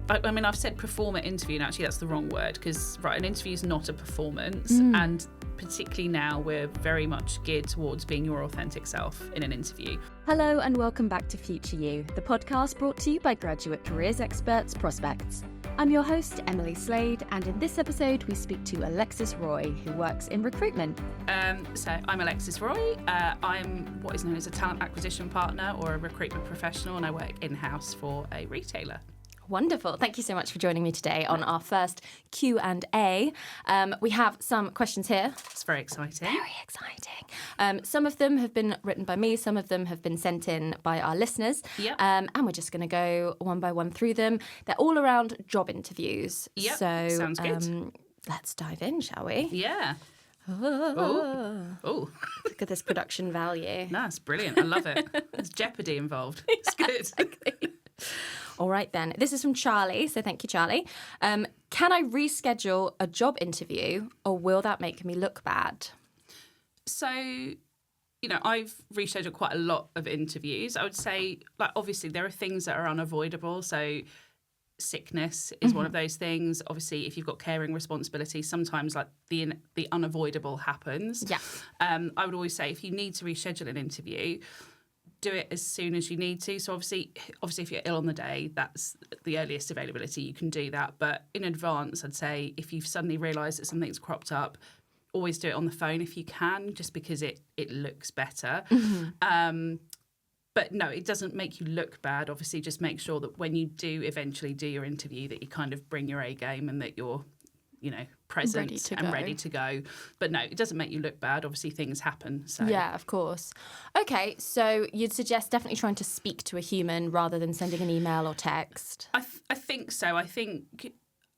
I mean, I've said performer interview, and actually that's the wrong word, because, right, an interview is not a performance, and particularly now we're very much geared towards being your authentic self in an interview. Hello and welcome back to Future You, the podcast brought to you by graduate careers experts Prospects. I'm your host, Emily Slade, and in this episode we speak to Alexis Roy, who works in recruitment. So I'm Alexis Roy. I'm what is known as a talent acquisition partner or a recruitment professional, and I work in-house for a retailer. Wonderful. Thank you so much for joining me today on our first Q&A. We have some questions here. It's very exciting. Very exciting. Some of them have been written by me. Some of them have been sent in by our listeners. Yep. And we're just going to go one by one through them. They're all around job interviews. Yep. So, sounds good. Let's dive in, shall we? Yeah. Oh. Look at this production value. That's brilliant. I love it. There's jeopardy involved. It's good. Exactly. All right, then. This is from Charlie, so thank you, Charlie. Can I reschedule a job interview, or will that make me look bad? So, I've rescheduled quite a lot of interviews. I would say, obviously, there are things that are unavoidable. So, sickness is one of those things. Obviously, if you've got caring responsibilities, sometimes the unavoidable happens. Yeah. I would always say if you need to reschedule an interview, do it as soon as you need to. So obviously if you're ill on the day, that's the earliest availability you can do that. But in advance, I'd say if you've suddenly realised that something's cropped up, always do it on the phone if you can, just because it looks better. But no, it doesn't make you look bad. Obviously, just make sure that when you do eventually do your interview, that you kind of bring your A game and that you're present ready to go. But no, it doesn't make you look bad. Obviously, things happen. So. Yeah, of course. Okay, so you'd suggest definitely trying to speak to a human rather than sending an email or text? I think so.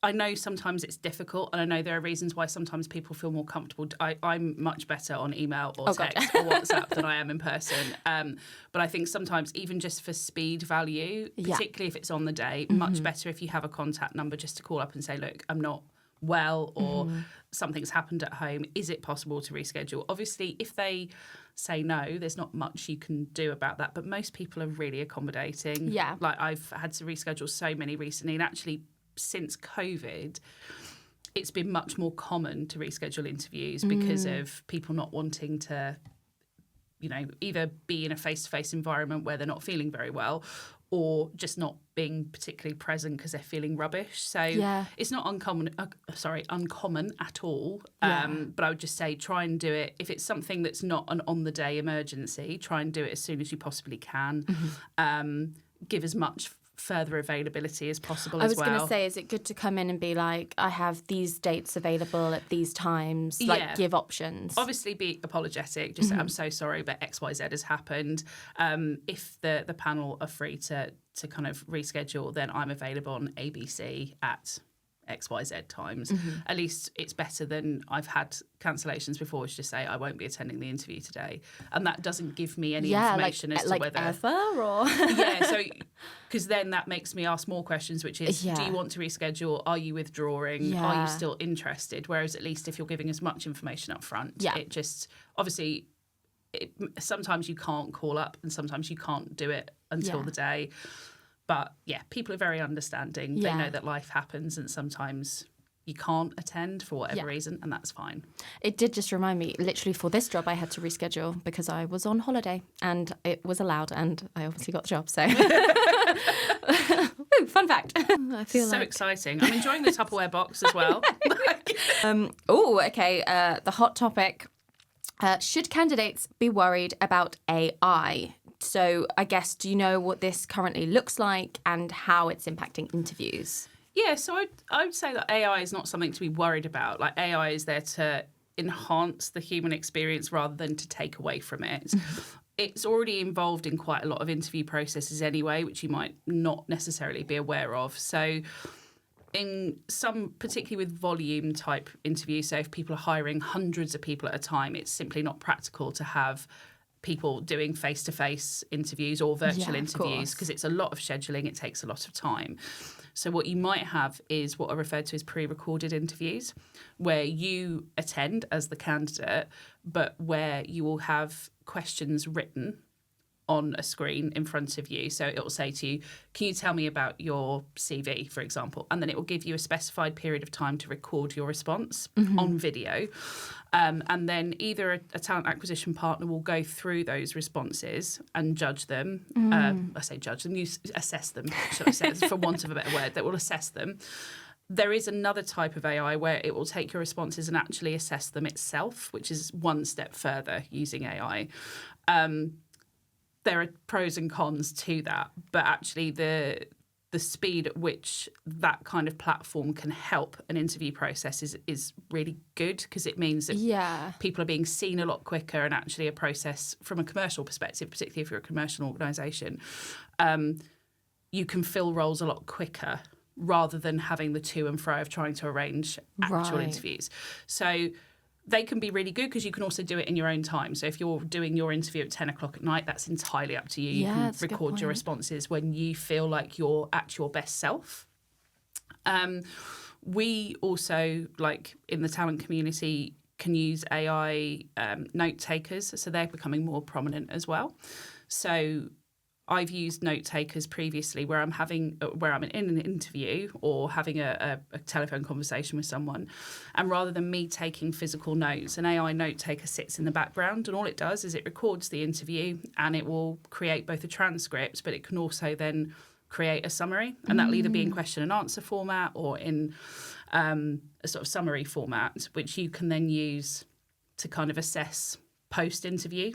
I know sometimes it's difficult, and I know there are reasons why sometimes people feel more comfortable. I'm much better on email or text or WhatsApp than I am in person. But I think sometimes even just for speed value, particularly if it's on the day, much better if you have a contact number just to call up and say, look, I'm not well, or something's happened at home. Is it possible to reschedule? Obviously, if they say no, there's not much you can do about that. But most people are really accommodating. Yeah. I've had to reschedule so many recently, and actually since COVID, it's been much more common to reschedule interviews because of people not wanting to, either be in a face-to-face environment where they're not feeling very well, or just not being particularly present because they're feeling rubbish. So it's not uncommon at all. But I would just say try and do it. If it's something that's not an on-the-day emergency, try and do it as soon as you possibly can. Give as much further availability as possible as well. I was going to say, is it good to come in and be like, I have these dates available at these times, give options? Obviously be apologetic, just say, I'm so sorry, but XYZ has happened. If the panel are free to kind of reschedule, then I'm available on ABC at XYZ times. At least it's better than I've had cancellations before, which just say I won't be attending the interview today, and that doesn't give me any information as to whether ever or so because then that makes me ask more questions, which is do you want to reschedule, are you withdrawing, are you still interested? Whereas at least if you're giving as much information up front, it just obviously sometimes you can't call up and sometimes you can't do it until the day. But, people are very understanding. They know that life happens and sometimes you can't attend for whatever reason, and that's fine. It did just remind me, literally for this job, I had to reschedule because I was on holiday and it was allowed and I obviously got the job, so... Ooh, fun fact. I feel so exciting. I'm enjoying the Tupperware box as well. The hot topic. Should candidates be worried about AI? So I guess, do you know what this currently looks like and how it's impacting interviews? Yeah, so I would say that AI is not something to be worried about. AI is there to enhance the human experience rather than to take away from it. It's already involved in quite a lot of interview processes anyway, which you might not necessarily be aware of. So in some, particularly with volume type interviews, so if people are hiring hundreds of people at a time, it's simply not practical to have people doing face-to-face interviews or virtual interviews because it's a lot of scheduling, it takes a lot of time. So what you might have is what are referred to as pre-recorded interviews, where you attend as the candidate, but where you will have questions written on a screen in front of you. So it will say to you, can you tell me about your CV, for example? And then it will give you a specified period of time to record your response on video. And then either a talent acquisition partner will go through those responses and judge them. I say judge them, assess them, should I say, for want of a better word, that will assess them. There is another type of AI where it will take your responses and actually assess them itself, which is one step further using AI. There are pros and cons to that, but actually the speed at which that kind of platform can help an interview process is really good, because it means that people are being seen a lot quicker, and actually a process from a commercial perspective, particularly if you're a commercial organisation, you can fill roles a lot quicker rather than having the to and fro of trying to arrange actual interviews. So they can be really good because you can also do it in your own time. So if you're doing your interview at 10 o'clock at night, that's entirely up to you. You can record your responses when you feel like you're at your best self. We also, like in the talent community, can use AI note takers. So they're becoming more prominent as well. So I've used note takers previously where I'm in an interview or having a telephone conversation with someone, and rather than me taking physical notes, an AI note taker sits in the background, and all it does is it records the interview, and it will create both a transcript, but it can also then create a summary, and that'll either be in question and answer format or in a sort of summary format, which you can then use to kind of assess post-interview.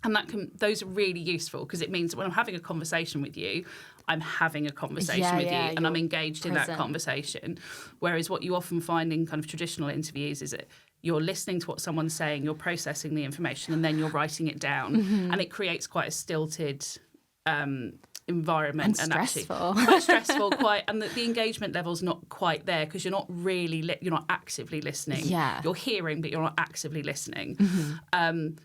And those are really useful, because it means that when I'm having a conversation with you, I'm having a conversation with you and I'm engaged in that conversation. Whereas what you often find in kind of traditional interviews is that you're listening to what someone's saying, you're processing the information, and then you're writing it down. And it creates quite a stilted environment, and stressful. Quite stressful, and the engagement level's not quite there, because you're not really you're not actively listening. You're hearing, but you're not actively listening.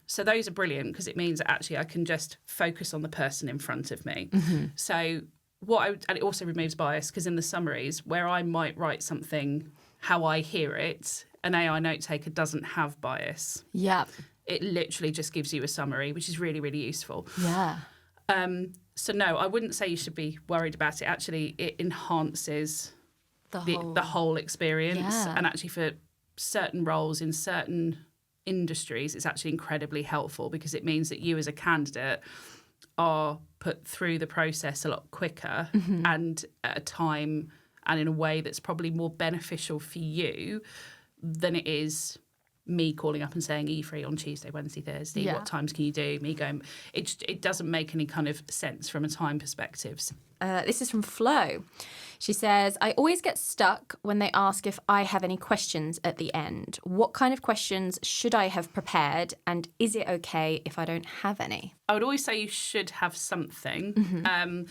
So those are brilliant, because it means that actually I can just focus on the person in front of me. So and it also removes bias, because in the summaries where I might write something how I hear it, an AI note taker doesn't have bias. It literally just gives you a summary, which is really, really useful. So no, I wouldn't say you should be worried about it. Actually, it enhances the whole experience. And actually for certain roles in certain industries, it's actually incredibly helpful, because it means that you as a candidate are put through the process a lot quicker and at a time and in a way that's probably more beneficial for you than it is me calling up and saying, are you free on Tuesday, Wednesday, Thursday? What times can you do? Me going, it doesn't make any kind of sense from a time perspective. This is from Flo. She says, I always get stuck when they ask if I have any questions at the end. What kind of questions should I have prepared? And is it okay if I don't have any? I would always say you should have something.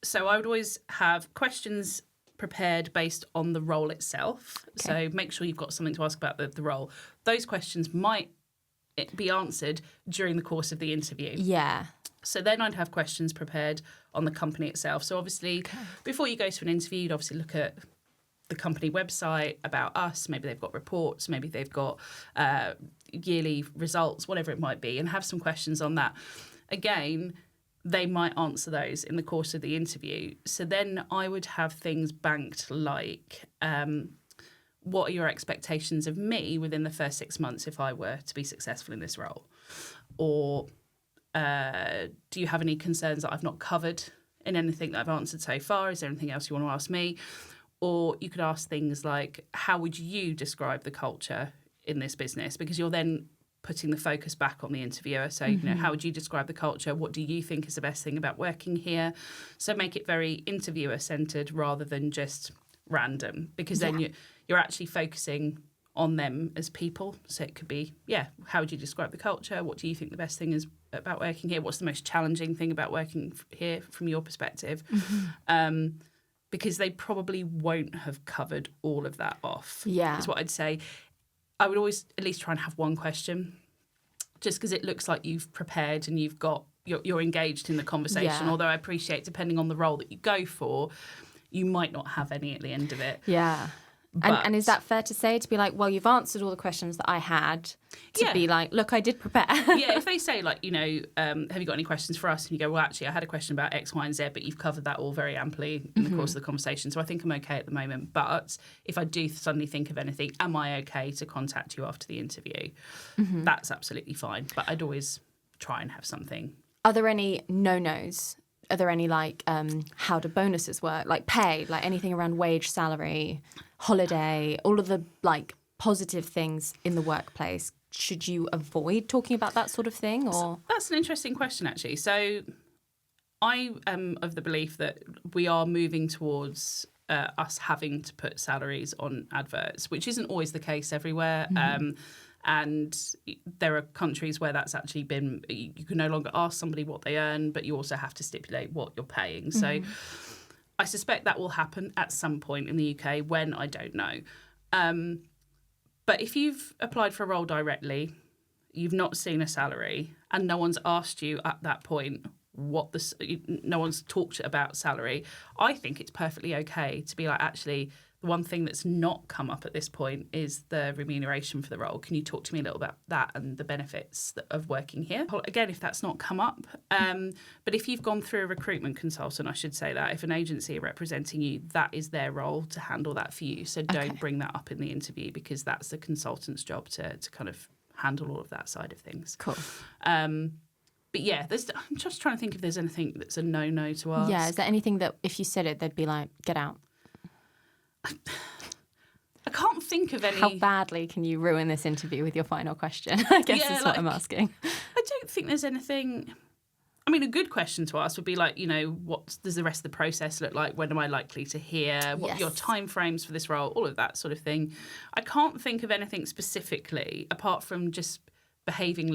So I would always have questions prepared based on the role itself. So make sure you've got something to ask about the role. Those questions might be answered during the course of the interview. So then I'd have questions prepared on the company itself. So obviously, before you go to an interview, you'd obviously look at the company website, about us. Maybe they've got reports, maybe they've got yearly results, whatever it might be, and have some questions on that. Again, they might answer those in the course of the interview. So then I would have things banked like, what are your expectations of me within the first 6 months if I were to be successful in this role? Or do you have any concerns that I've not covered in anything that I've answered so far? Is there anything else you want to ask me? Or you could ask things like, how would you describe the culture in this business? Because you're then putting the focus back on the interviewer. So, you know, how would you describe the culture? What do you think is the best thing about working here? So make it very interviewer-centred rather than just random, because then you're actually focusing on them as people. So it could be, how would you describe the culture? What do you think the best thing is about working here? What's the most challenging thing about working here from your perspective? Because they probably won't have covered all of that off, is what I'd say. I would always at least try and have one question, just because it looks like you've prepared and you're engaged in the conversation. Although I appreciate, depending on the role that you go for, you might not have any at the end of it. And is that fair to say, to be like, well, you've answered all the questions that I had, to be like, look, I did prepare. Yeah, if they say, like, you know, have you got any questions for us? And you go, well, actually, I had a question about X, Y, and Z, but you've covered that all very amply in the course of the conversation. So I think I'm okay at the moment. But if I do suddenly think of anything, am I okay to contact you after the interview? That's absolutely fine. But I'd always try and have something. Are there any no-nos? Are there any, like, how do bonuses work? Like pay, like anything around wage, salary, holiday, all of the, like, positive things in the workplace? Should you avoid talking about that sort of thing? Or that's an interesting question, actually. So I am of the belief that we are moving towards us having to put salaries on adverts, which isn't always the case everywhere. And there are countries where that's actually been, you can no longer ask somebody what they earn, but you also have to stipulate what you're paying. So I suspect that will happen at some point in the UK, when, I don't know. But if you've applied for a role directly, you've not seen a salary, and no one's asked you at that point no one's talked about salary, I think it's perfectly okay to be like, actually, the one thing that's not come up at this point is the remuneration for the role. Can you talk to me a little about that and the benefits of working here? Again, if that's not come up. But if you've gone through a recruitment consultant, I should say that, if an agency are representing you, that is their role to handle that for you. So don't bring that up in the interview, because that's the consultant's job to kind of handle all of that side of things. Cool. But yeah, I'm just trying to think if there's anything that's a no-no to ask. Yeah, is there anything that if you said it, they'd be like, get out? I can't think of any. How badly can you ruin this interview with your final question? I guess is what I'm asking. I don't think there's anything. I mean, a good question to ask would be like, you know, what does the rest of the process look like? When am I likely to hear? What are your timeframes for this role? All of that sort of thing. I can't think of anything specifically apart from just behaving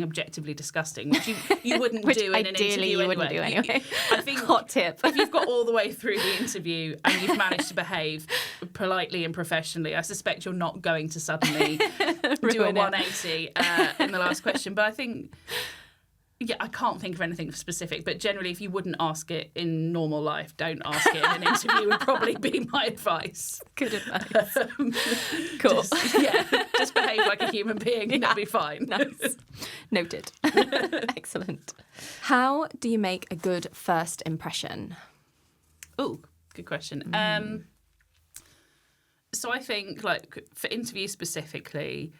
objectively disgusting, which you wouldn't do in an interview you wouldn't do anyway. I think hot tip. If you've got all the way through the interview and you've managed to behave politely and professionally, I suspect you're not going to suddenly do a 180 in the last question. But I think, yeah, I can't think of anything specific, but generally, if you wouldn't ask it in normal life, don't ask it in an interview would probably be my advice. Good advice. Cool. Just behave like a human being and it'll be fine. Nice. Noted. Excellent. How do you make a good first impression? Oh, good question. So I think, like, for interviews specifically,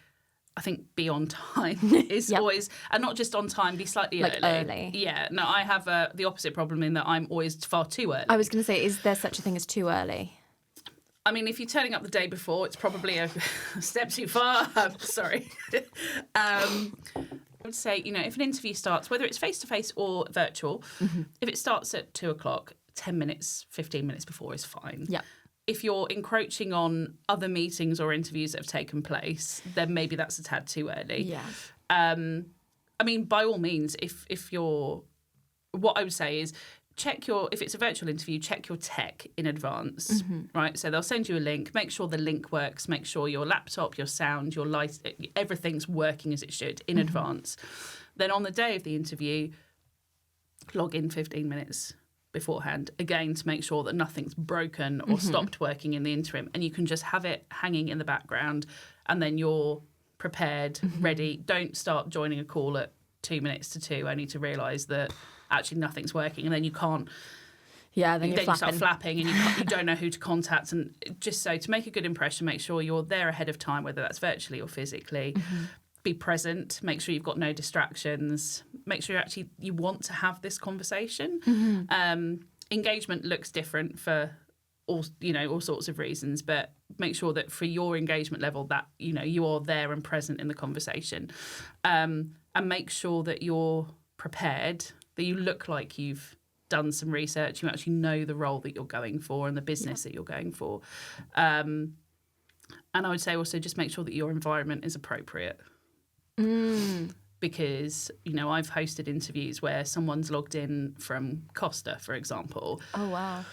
I think be on time is always, and not just on time, be slightly early. Yeah, no, I have the opposite problem in that I'm always far too early. I was going to say, is there such a thing as too early? I mean, if you're turning up the day before, it's probably a step too far. Sorry. I would say, you know, if an interview starts, whether it's face-to-face or virtual, if it starts at 2:00, 10 minutes, 15 minutes before is fine. Yeah. If you're encroaching on other meetings or interviews that have taken place, then maybe that's a tad too early. Yeah. I mean, by all means, if you're, what I would say is if it's a virtual interview, check your tech in advance, right? So they'll send you a link, make sure the link works, make sure your laptop, your sound, your light, everything's working as it should in advance. Then on the day of the interview, log in 15 minutes beforehand, again, to make sure that nothing's broken or stopped working in the interim, and you can just have it hanging in the background, and then you're prepared, ready. Don't start joining a call at 2 minutes to 2 only to realise that actually nothing's working, and then you can't. Yeah, then you start flapping, and you don't know who to contact. And just so to make a good impression, make sure you're there ahead of time, whether that's virtually or physically. Be present, make sure you've got no distractions, make sure you want to have this conversation. Engagement looks different for all sorts of reasons, but make sure that for your engagement level that, you know, you are there and present in the conversation. And make sure that you're prepared, that you look like you've done some research, you actually know the role that you're going for and the business that you're going for. And I would say also just make sure that your environment is appropriate. Because, you know, I've hosted interviews where someone's logged in from Costa, for example. Oh, wow.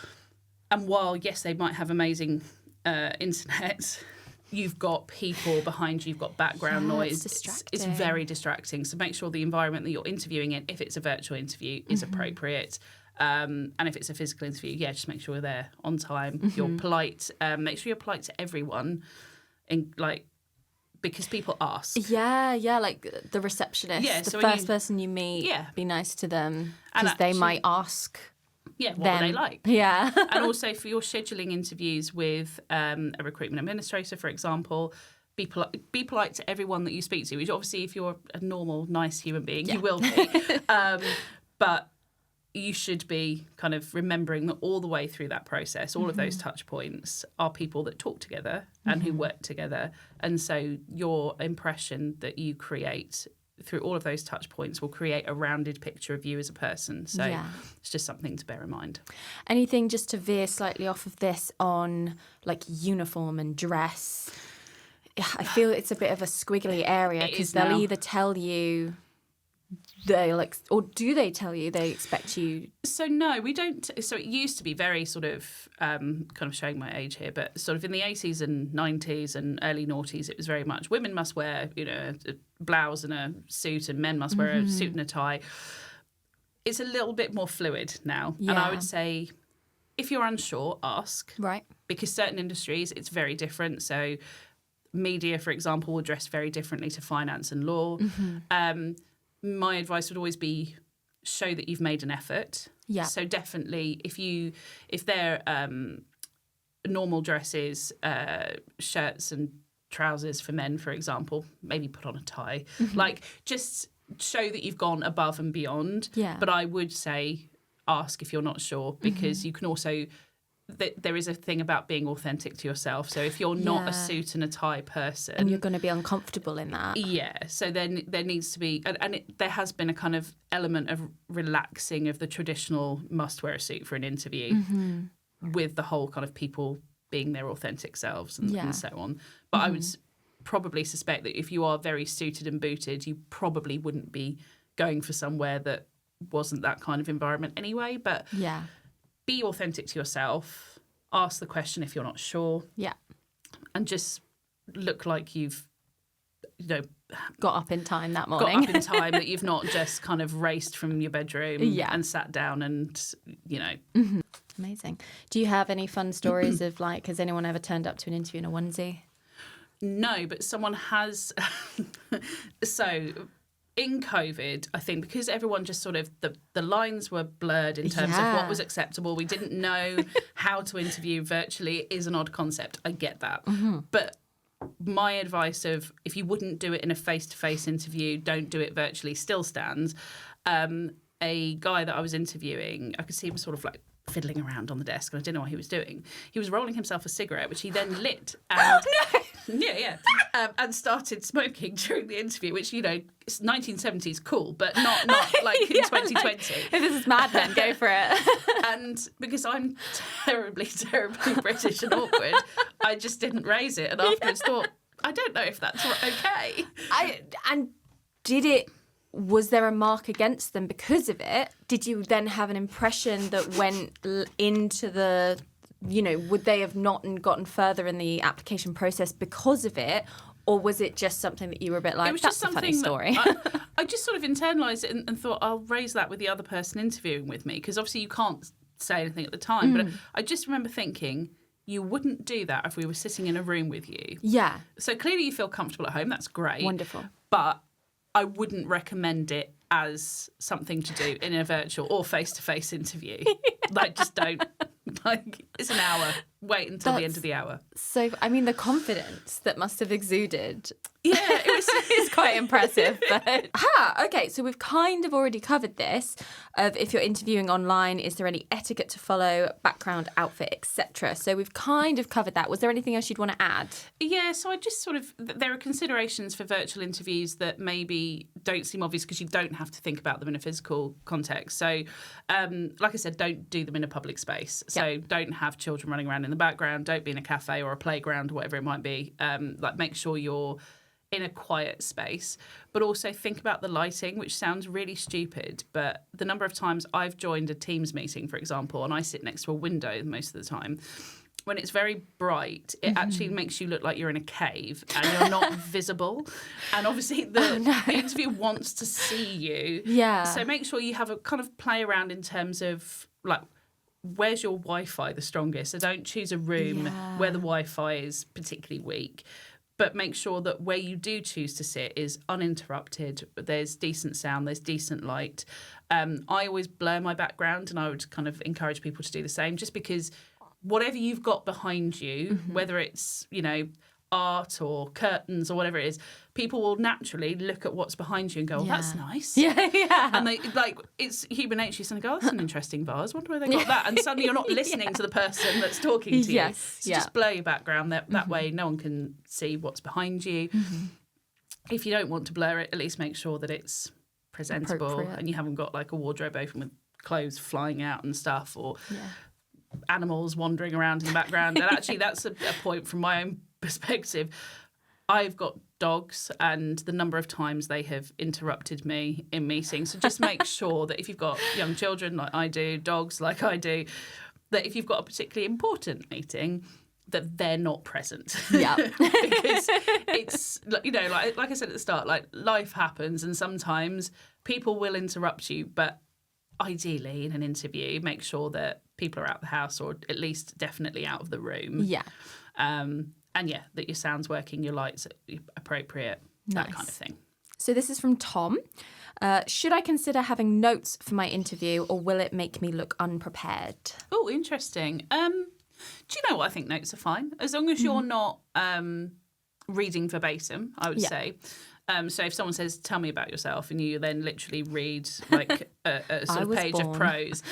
And while, yes, they might have amazing internet, you've got people behind you, you've got background noise. It's very distracting. So make sure the environment that you're interviewing in, if it's a virtual interview, is appropriate. And if it's a physical interview, just make sure you're there on time. You're polite. Make sure you're polite to everyone, because people ask. Yeah, like the receptionist, the first person you meet, be nice to them, because they might ask. Yeah, what are they like? Yeah. And also for your scheduling interviews with a recruitment administrator, for example, be polite to everyone that you speak to, which obviously if you're a normal, nice human being, you will be. But you should be kind of remembering that all the way through that process, all of those touch points are people that talk together and who work together. And so your impression that you create through all of those touch points will create a rounded picture of you as a person. So it's just something to bear in mind. Anything just to veer slightly off of this on like uniform and dress? I feel it's a bit of a squiggly area, because they'll either tell you or do they tell you they expect you? So no, we don't. So it used to be very sort of kind of showing my age here, but sort of in the 80s and 90s and early noughties, it was very much women must wear, a blouse and a suit, and men must wear a suit and a tie. It's a little bit more fluid now. And I would say if you're unsure, ask. Right. Because certain industries, it's very different. So media, for example, will dress very differently to finance and law. My advice would always be show that you've made an effort. Yeah. So definitely, if their normal dresses, shirts and trousers for men, for example, maybe put on a tie. Just show that you've gone above and beyond. Yeah. But I would say ask if you're not sure, because you can also. There is a thing about being authentic to yourself. So if you're not a suit and a tie person, and you're going to be uncomfortable in that, so then there needs to be, there has been a kind of element of relaxing of the traditional must wear a suit for an interview, with the whole kind of people being their authentic selves and so on. But I would probably suspect that if you are very suited and booted, you probably wouldn't be going for somewhere that wasn't that kind of environment anyway. But be authentic to yourself, ask the question if you're not sure. Yeah. And just look like you've, got up in time that morning. Got up in time, that you've not just kind of raced from your bedroom and sat down and, Amazing. Do you have any fun stories of has anyone ever turned up to an interview in a onesie? No, but someone has. So in COVID, I think because everyone just sort of, the lines were blurred in terms of what was acceptable. We didn't know how to interview virtually. It is an odd concept. I get that. But my advice of if you wouldn't do it in a face-to-face interview, don't do it virtually still stands. A guy that I was interviewing, I could see him sort of fiddling around on the desk, and I didn't know what he was doing. He was rolling himself a cigarette, which he then lit. And, and started smoking during the interview, which, it's 1970s cool, but not like in 2020. If this is Mad Men, go for it. And because I'm terribly, terribly British and awkward, I just didn't raise it, and afterwards thought, I don't know if that's okay. Was there a mark against them because of it? Did you then have an impression that went into the, would they have not gotten further in the application process because of it? Or was it just something that you were a bit like, that's just a funny story? I just sort of internalised it and thought, I'll raise that with the other person interviewing with me, because obviously you can't say anything at the time. But I just remember thinking, you wouldn't do that if we were sitting in a room with you. Yeah. So clearly you feel comfortable at home. That's great. Wonderful. But I wouldn't recommend it as something to do in a virtual or face-to-face interview. Just don't. It's an hour. Wait until the end of the hour. So, the confidence that must have exuded. Yeah, it's quite impressive. But okay, so we've kind of already covered this of if you're interviewing online, is there any etiquette to follow, background, outfit, etc. So we've kind of covered that. Was there anything else you'd want to add? Yeah, so I just sort of, there are considerations for virtual interviews that maybe don't seem obvious because you don't have to think about them in a physical context. So, like I said, don't do them in a public space. So don't have children running around in the background. Don't be in a cafe or a playground, whatever it might be. Make sure you're in a quiet space, but also think about the lighting, which sounds really stupid, but the number of times I've joined a Teams meeting, for example, and I sit next to a window most of the time, when it's very bright, it actually makes you look like you're in a cave and you're not visible. And obviously the interviewer wants to see you. Yeah. So make sure you have a kind of play around in terms of like, where's your Wi-Fi the strongest? So don't choose a room where the Wi-Fi is particularly weak, but make sure that where you do choose to sit is uninterrupted. There's decent sound, there's decent light. I always blur my background, and I would kind of encourage people to do the same, just because whatever you've got behind you, whether it's, art or curtains or whatever it is, people will naturally look at what's behind you and go, oh, that's nice. Yeah. And they, it's human nature. You're going to go, oh, that's an interesting vase. Wonder where they got that. And suddenly you're not listening to the person that's talking to you. So just blur your background. That way no one can see what's behind you. If you don't want to blur it, at least make sure that it's presentable and you haven't got like a wardrobe open with clothes flying out and stuff, or animals wandering around in the background. And actually that's a point from my own perspective. I've got dogs, and the number of times they have interrupted me in meetings. So just make sure that if you've got young children like I do, dogs like I do, that if you've got a particularly important meeting, that they're not present. Yeah. Because it's, like I said at the start, like, life happens and sometimes people will interrupt you, but ideally in an interview, make sure that people are out of the house, or at least definitely out of the room. Yeah. And that your sound's working, your light's appropriate, that kind of thing. So this is from Tom. Should I consider having notes for my interview, or will it make me look unprepared? Oh, interesting. Do you know what? I think notes are fine, as long as you're not reading verbatim, I would say. So if someone says, tell me about yourself, and you then literally read like a sort of page of prose,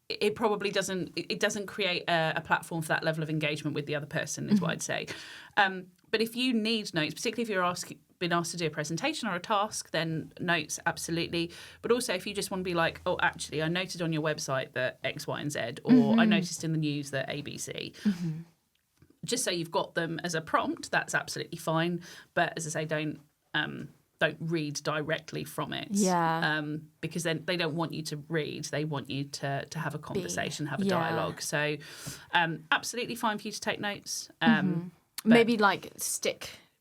it probably doesn't create a platform for that level of engagement with the other person, is what I'd say. But if you need notes, particularly if you're been asked to do a presentation or a task, then notes, absolutely. But also if you just want to be like, oh, actually, I noted on your website that X, Y, and Z, or I noticed in the news that ABC. Just so you've got them as a prompt, that's absolutely fine. But as I say, don't read directly from it. Because then they don't want you to read. They want you to have a conversation, have a dialogue. So absolutely fine for you to take notes. Maybe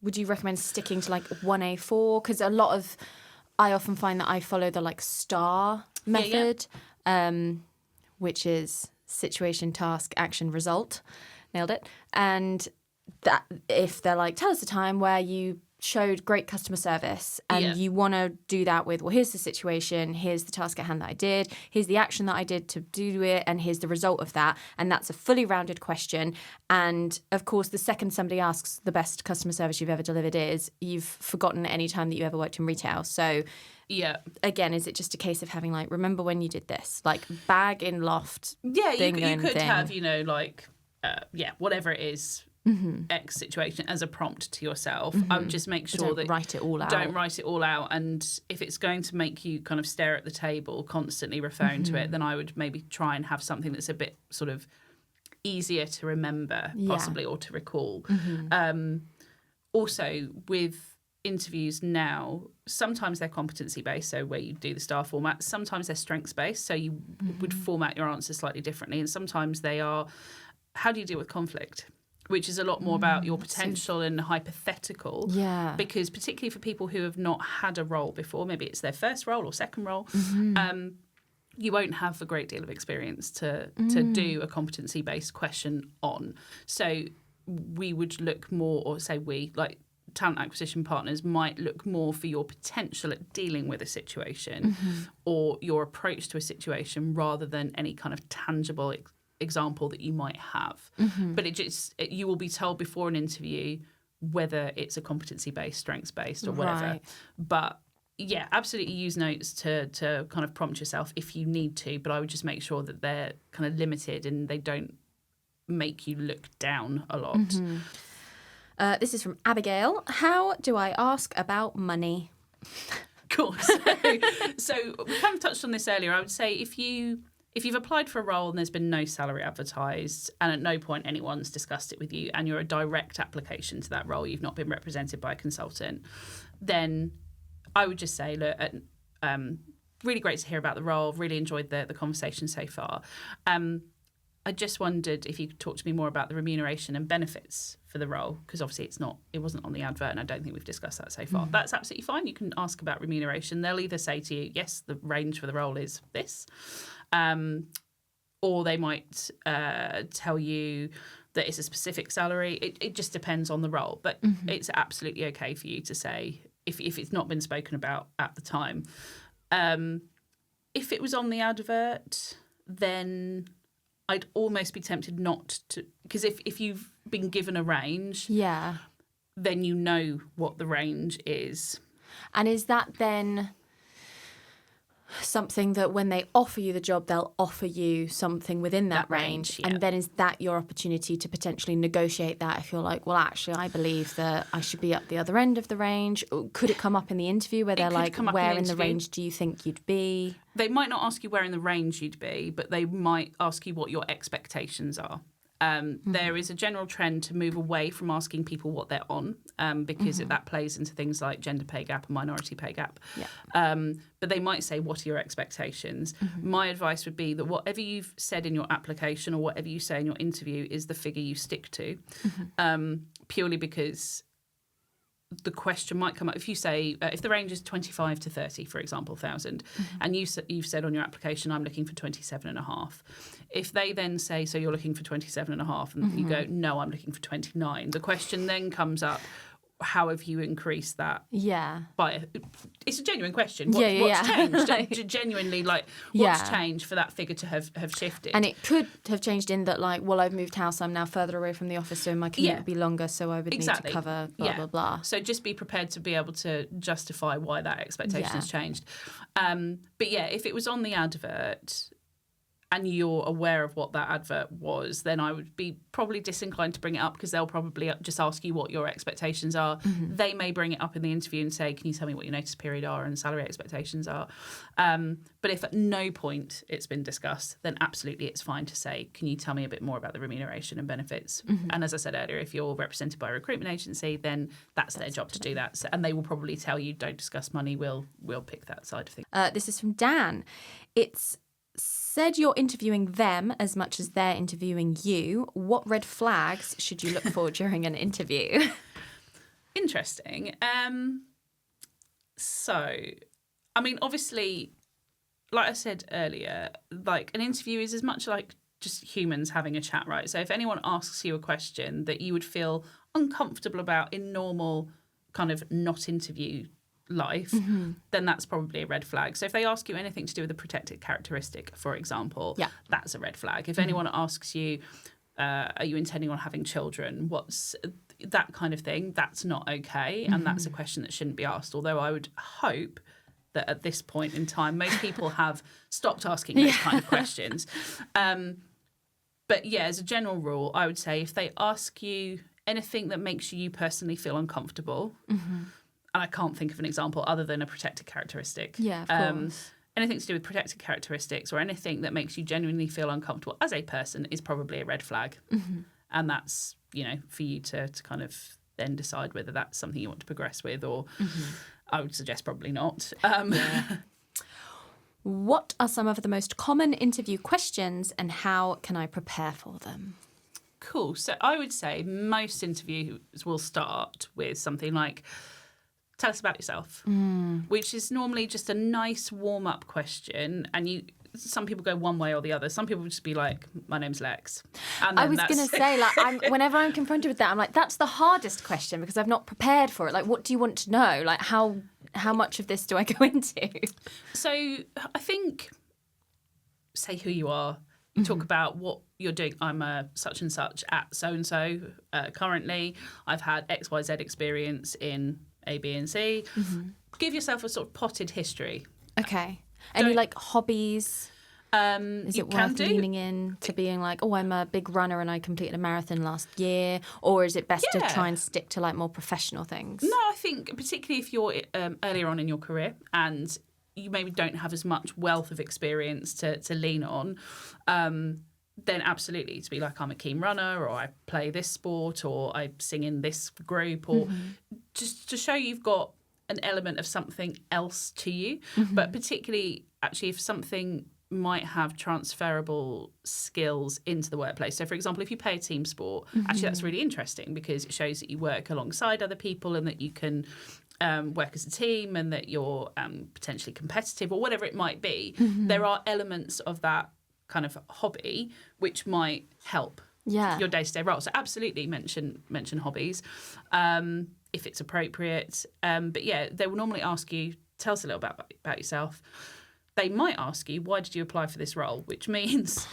would you recommend sticking to like 1A4? Because I often find that I follow the like STAR method, which is situation, task, action, result. Nailed it. And that if they're like, tell us a time where you showed great customer service, and you want to do that with, well, here's the situation, here's the task at hand that I did, here's the action that I did to do it, and here's the result of that. And that's a fully rounded question. And of course, the second somebody asks the best customer service you've ever delivered is, you've forgotten any time that you ever worked in retail. So again, is it just a case of having like, remember when you did this, like bag in loft? You could have, whatever it is, X situation as a prompt to yourself. I would just make sure that write it all out. Don't write it all out. And if it's going to make you kind of stare at the table, constantly referring to it, then I would maybe try and have something that's a bit sort of easier to remember, possibly, or to recall. Also, with interviews now, sometimes they're competency-based, so where you do the STAR format. Sometimes they're strengths-based, so you would format your answers slightly differently. And sometimes they are, how do you deal with conflict? Which is a lot more about your potential and hypothetical. Because particularly for people who have not had a role before, maybe it's their first role or second role, you won't have a great deal of experience to do a competency-based question on. So we would look more, or say we, like talent acquisition partners, might look more for your potential at dealing with a situation or your approach to a situation, rather than any kind of tangible example that you might have. But you will be told before an interview whether it's a competency-based, strengths-based, or whatever. But absolutely use notes to kind of prompt yourself if you need to, but I would just make sure that they're kind of limited and they don't make you look down a lot. This is from Abigail. How do I ask about money? Cool. So we kind of touched on this earlier. I would say if you've applied for a role and there's been no salary advertised, and at no point anyone's discussed it with you, and you're a direct application to that role, you've not been represented by a consultant, then I would just say, look, really great to hear about the role, really enjoyed the conversation so far. I just wondered if you could talk to me more about the remuneration and benefits for the role, because obviously it wasn't on the advert, and I don't think we've discussed that so far. That's absolutely fine. You can ask about remuneration. They'll either say to you, yes, the range for the role is this, or they might tell you that it's a specific salary. It just depends on the role, but it's absolutely okay for you to say if it's not been spoken about at the time. If it was on the advert, then I'd almost be tempted not to, because if you've been given a range, then you know what the range is. And is that then something that when they offer you the job, they'll offer you something within that range? And then is that your opportunity to potentially negotiate that if you're like, well, actually, I believe that I should be at the other end of the range? Could it come up in the interview where they're like, where in the range do you think you'd be? They might not ask you where in the range you'd be, but they might ask you what your expectations are. There is a general trend to move away from asking people what they're on, because that plays into things like gender pay gap and minority pay gap. But they might say, what are your expectations? My advice would be that whatever you've said in your application or whatever you say in your interview is the figure you stick to, purely because the question might come up if you say, if the range is 25 to 30, for example, thousand, and you've said on your application, I'm looking for 27.5. If they then say, so you're looking for 27.5, and you go, no, I'm looking for 29, the question then comes up, how have you increased that? It's a genuine question. What's changed? Genuinely, what's changed for that figure to have shifted? And it could have changed in that, well, I've moved house, I'm now further away from the office, so my commute would be longer, so I would need to cover blah, blah. So just be prepared to be able to justify why that expectation has changed. But if it was on the advert and you're aware of what that advert was, then I would be probably disinclined to bring it up, because they'll probably just ask you what your expectations are. They may bring it up in the interview and say, can you tell me what your notice period are and salary expectations are? But if at no point it's been discussed, then absolutely it's fine to say, can you tell me a bit more about the remuneration and benefits? And as I said earlier, if you're represented by a recruitment agency, then that's their job to do that. So, and they will probably tell you, don't discuss money, we'll pick that side of things. This is from Dan. It's said you're interviewing them as much as they're interviewing you. What red flags should you look for during an interview? Interesting. So, I mean, obviously, like I said earlier, an interview is as much like just humans having a chat, right? So if anyone asks you a question that you would feel uncomfortable about in normal kind of not interview life, then that's probably a red flag. So if they ask you anything to do with a protected characteristic, for example, that's a red flag. If anyone asks you, are you intending on having children, what's that kind of thing, that's not okay, and that's a question that shouldn't be asked. Although I would hope that at this point in time, most people have stopped asking those kind of questions. But as a general rule, I would say if they ask you anything that makes you personally feel uncomfortable, and I can't think of an example other than a protected characteristic. Of course. Anything to do with protected characteristics or anything that makes you genuinely feel uncomfortable as a person is probably a red flag. And that's, for you to kind of then decide whether that's something you want to progress with, or I would suggest probably not. What are some of the most common interview questions and how can I prepare for them? Cool. So I would say most interviews will start with something like, tell us about yourself, which is normally just a nice warm-up question. And some people go one way or the other. Some people would just be like, my name's Lex. And I was going to say, whenever I'm confronted with that, I'm like, that's the hardest question because I've not prepared for it. What do you want to know? How much of this do I go into? So I think, say who you are. You talk about what you're doing. I'm a such and such at so-and-so currently. I've had XYZ experience in A, B, and C. Give yourself a sort of potted history. Okay. Any hobbies? Is it worth leaning in to being like, oh, I'm a big runner and I completed a marathon last year? Or is it best to try and stick to more professional things? No, I think particularly if you're earlier on in your career and you maybe don't have as much wealth of experience to lean on, then absolutely to be like, I'm a keen runner, or I play this sport, or I sing in this group, or just to show you've got an element of something else to you. But particularly, actually, if something might have transferable skills into the workplace. So, for example, if you play a team sport, actually that's really interesting because it shows that you work alongside other people and that you can work as a team and that you're potentially competitive or whatever it might be. There are elements of that kind of hobby which might help your day-to-day role. So absolutely mention hobbies if it's appropriate. But yeah, they will normally ask you, tell us a little bit about yourself. They might ask you, why did you apply for this role? Which means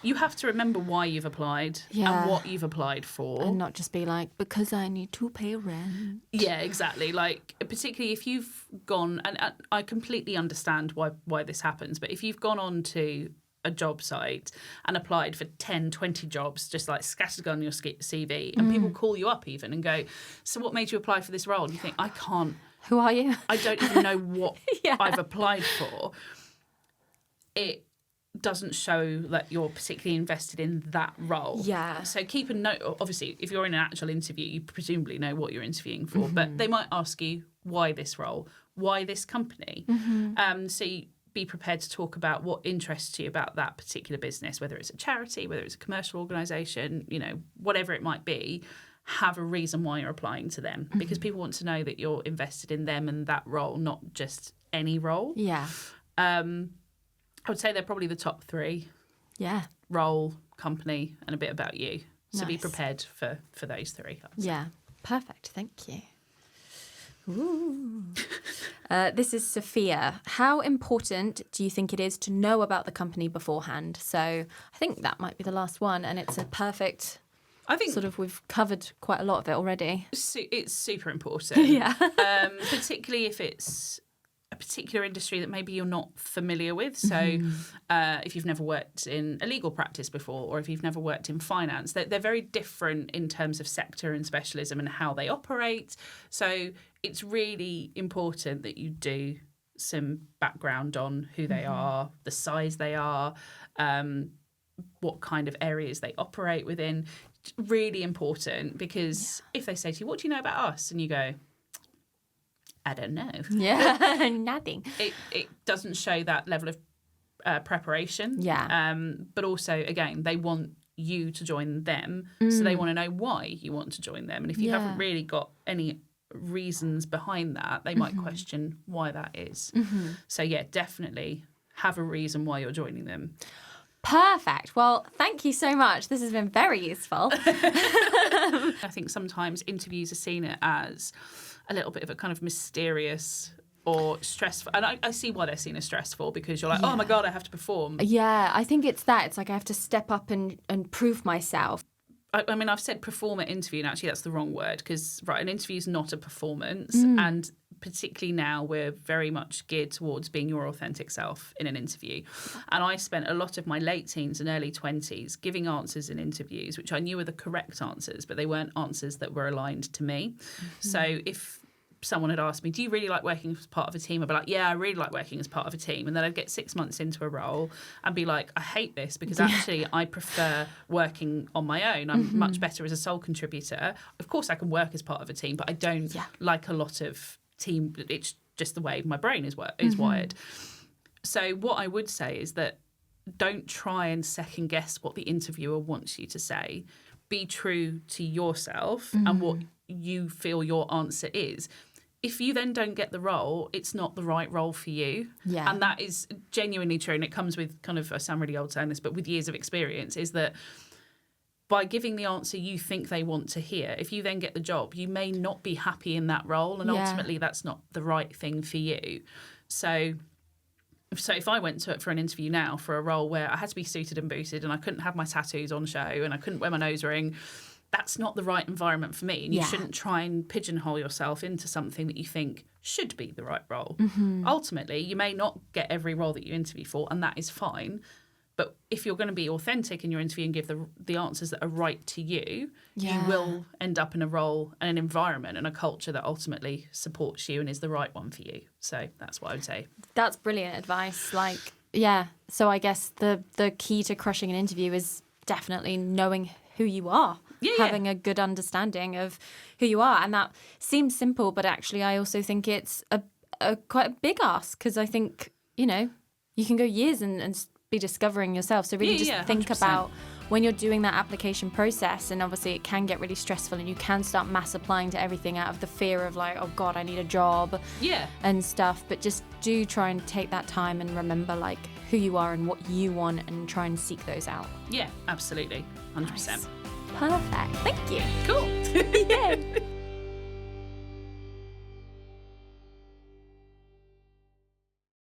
you have to remember why you've applied and what you've applied for. And not just be like, because I need to pay rent. Yeah, exactly. Like, particularly if you've gone, and I completely understand why this happens, but if you've gone on to a job site and applied for 10, 20 jobs, just like scattered on your CV, and people call you up even and go, so what made you apply for this role? And you think, I can't. Who are you? I don't even know what I've applied for. It doesn't show that you're particularly invested in that role. Yeah. So keep a note. Obviously, if you're in an actual interview, you presumably know what you're interviewing for, but they might ask you, why this role? Why this company? So you be prepared to talk about what interests you about that particular business, whether it's a charity, whether it's a commercial organisation, you know, whatever it might be. Have a reason why you're applying to them because people want to know that you're invested in them and that role, not just any role. Yeah. I would say they're probably the top three. Yeah. Role, company, and a bit about you. So be prepared for those three. Yeah. Perfect. Thank you. Ooh. This is Sophia. How important do you think it is to know about the company beforehand? So I think that might be the last one, and it's a perfect... I think sort of we've covered quite a lot of it already. It's super important. Yeah. Particularly if it's a particular industry that maybe you're not familiar with. So if you've never worked in a legal practice before or if you've never worked in finance, they're very different in terms of sector and specialism and how they operate. So it's really important that you do some background on who they are, the size they are, what kind of areas they operate within. Really important because if they say to you, what do you know about us? And you go, I don't know. Yeah, nothing. It doesn't show that level of preparation. Yeah. But also, again, they want you to join them. So they want to know why you want to join them. And if you haven't really got any reasons behind that, they might question why that is. So, yeah, definitely have a reason why you're joining them. Perfect. Well, thank you so much. This has been very useful. I think sometimes interviews are seen as a little bit of a kind of mysterious or stressful. And I see why they're seen as stressful because you're like, oh, my God, I have to perform. Yeah, I think it's that. It's like I have to step up and prove myself. I mean, I've said perform at interview, and actually that's the wrong word because, an interview is not a performance. And particularly now, we're very much geared towards being your authentic self in an interview. And I spent a lot of my late teens and early 20s giving answers in interviews, which I knew were the correct answers, but they weren't answers that were aligned to me. So if someone had asked me, do you really like working as part of a team? I'd be like, yeah, I really like working as part of a team. And then I'd get 6 months into a role and be like, I hate this because actually I prefer working on my own. I'm much better as a sole contributor. Of course, I can work as part of a team, but I don't like a lot of team. It's just the way my brain is wired. So what I would say is that don't try and second guess what the interviewer wants you to say. Be true to yourself and what you feel your answer is. If you then don't get the role, it's not the right role for you. Yeah. And that is genuinely true. And it comes with kind of, I sound really old saying this, but with years of experience, is that by giving the answer you think they want to hear, if you then get the job, you may not be happy in that role. And ultimately, that's not the right thing for you. So if I went for an interview now for a role where I had to be suited and booted and I couldn't have my tattoos on show and I couldn't wear my nose ring, that's not the right environment for me. And you shouldn't try and pigeonhole yourself into something that you think should be the right role. Ultimately, you may not get every role that you interview for, and that is fine. But if you're going to be authentic in your interview and give the answers that are right to you, you will end up in a role and an environment and a culture that ultimately supports you and is the right one for you. So that's what I would say. That's brilliant advice. So I guess the key to crushing an interview is definitely knowing who you are. Having a good understanding of who you are. And that seems simple, but actually I also think it's a quite a big ask because I think, you can go years and be discovering yourself. So really think 100%. about when you're doing that application process, and obviously it can get really stressful and you can start mass applying to everything out of the fear of like, oh God, I need a job and stuff. But just do try and take that time and remember like who you are and what you want and try and seek those out. Yeah, absolutely. 100%. Nice. Perfect. Thank you. Cool. Yay.